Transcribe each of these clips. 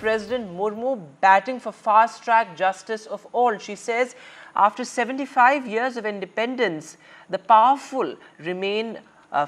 President Murmu batting for fast-track justice of all. She says after 75 years of independence, the powerful remain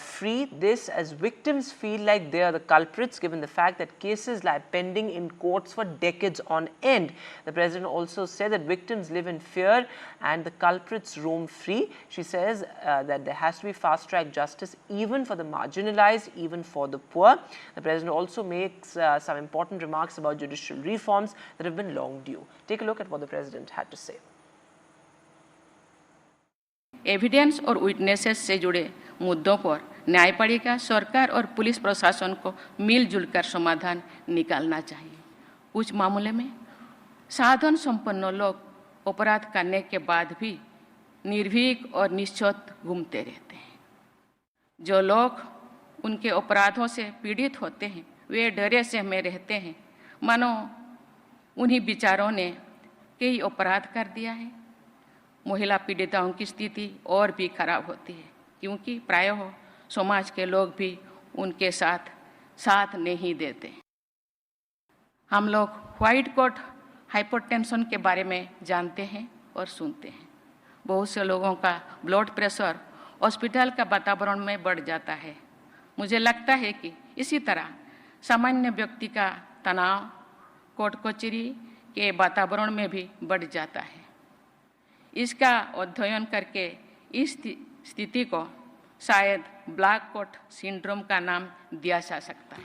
free. This as victims feel like they are the culprits given the fact that cases lie pending in courts for decades on end. The president also said that victims live in fear and the culprits roam free. She says that there has to be fast-track justice even for the marginalized, even for the poor. The president also makes some important remarks about judicial reforms that have been long due. Take a look at what the president had to say. Evidence और witnesses से जुड़े मुद्दों पर न्यायपालिका, सरकार और police प्रशासन को मिलजुल कर समाधान निकालना चाहिए। कुछ मामले में साधन संपन्न लोग अपराध करने के बाद भी निर्भीक और निश्चोत घूमते रहते हैं। जो लोग उनके अपराधों से पीड़ित होते हैं वे डरे से में रहते हैं मानो उन्हीं विचारों ने कई अपराध कर दिया है। महिला पीड़िताओं की स्थिति और भी खराब होती है क्योंकि प्रायः समाज के लोग भी उनके साथ नहीं देते। हम लोग व्हाइट कोट हाइपरटेंशन के बारे में जानते हैं और सुनते हैं। बहुत से लोगों का ब्लड प्रेशर हॉस्पिटल का वातावरण में बढ़ जाता है। मुझे लगता है कि इसी तरह सामान्य व्यक्ति का तनाव कोर्ट कचहरी के वातावरण में भी बढ़ जाता है। इसका अध्ययन करके इस स्थिति को शायद ब्लैक कोट सिंड्रोम का नाम दिया जा सकता है।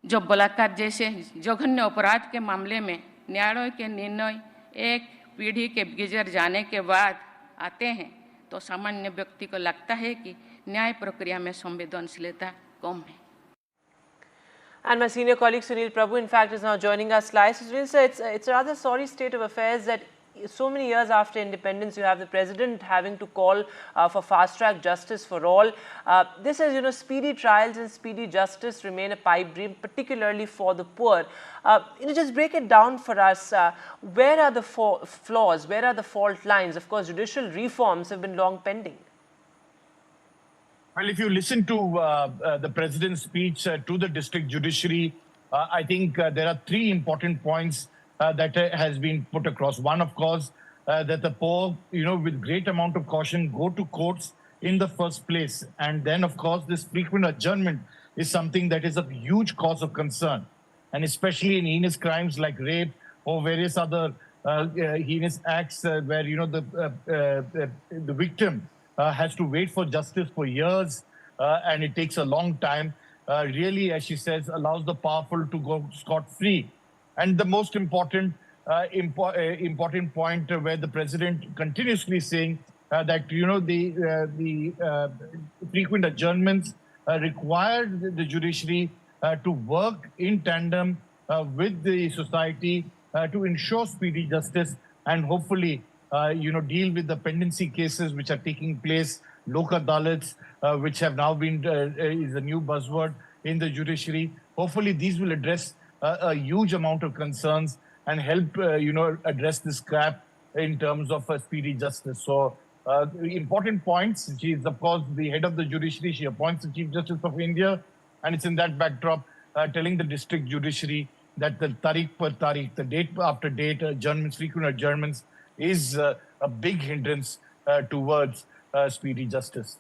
जो बलात्कार जैसे जघन्य अपराध के मामले में न्यायालय के निर्णय एक पीढ़ी के गुजर जाने के बाद आते हैं तो सामान्य व्यक्ति को लगता है कि न्याय प्रक्रिया में संवेदनशीलता कम है। And my senior colleague Sunil Prabhu, in fact, is now joining us live. So, Sunil sir, it's a rather sorry state of affairs that so many years after independence, you have the president having to call for fast-track justice for all. This is, speedy trials and speedy justice remain a pipe dream, particularly for the poor. Just break it down for us. Where are the flaws? Where are the fault lines? Of course, judicial reforms have been long pending. Well, if you listen to the president's speech to the district judiciary, I think there are three important points that has been put across. One, of course, that the poor, with great amount of caution, go to courts in the first place. And then, of course, this frequent adjournment is something that is a huge cause of concern. And especially in heinous crimes like rape or various other heinous acts where, the victim has to wait for justice for years and it takes a long time, really, as she says, allows the powerful to go scot-free. And the most important point where the president continuously saying that, the frequent adjournments required the judiciary to work in tandem with the society to ensure speedy justice and hopefully deal with the pendency cases which are taking place, Lok Adalats, which have now been, is a new buzzword in the judiciary. Hopefully these will address a huge amount of concerns and help, address this gap in terms of speedy justice. So important points. She is, of course, the head of the judiciary. She appoints the Chief Justice of India. And it's in that backdrop telling the district judiciary that the tariq per tariq, the date after date, adjournments, frequent adjournments, is a big hindrance towards speedy justice.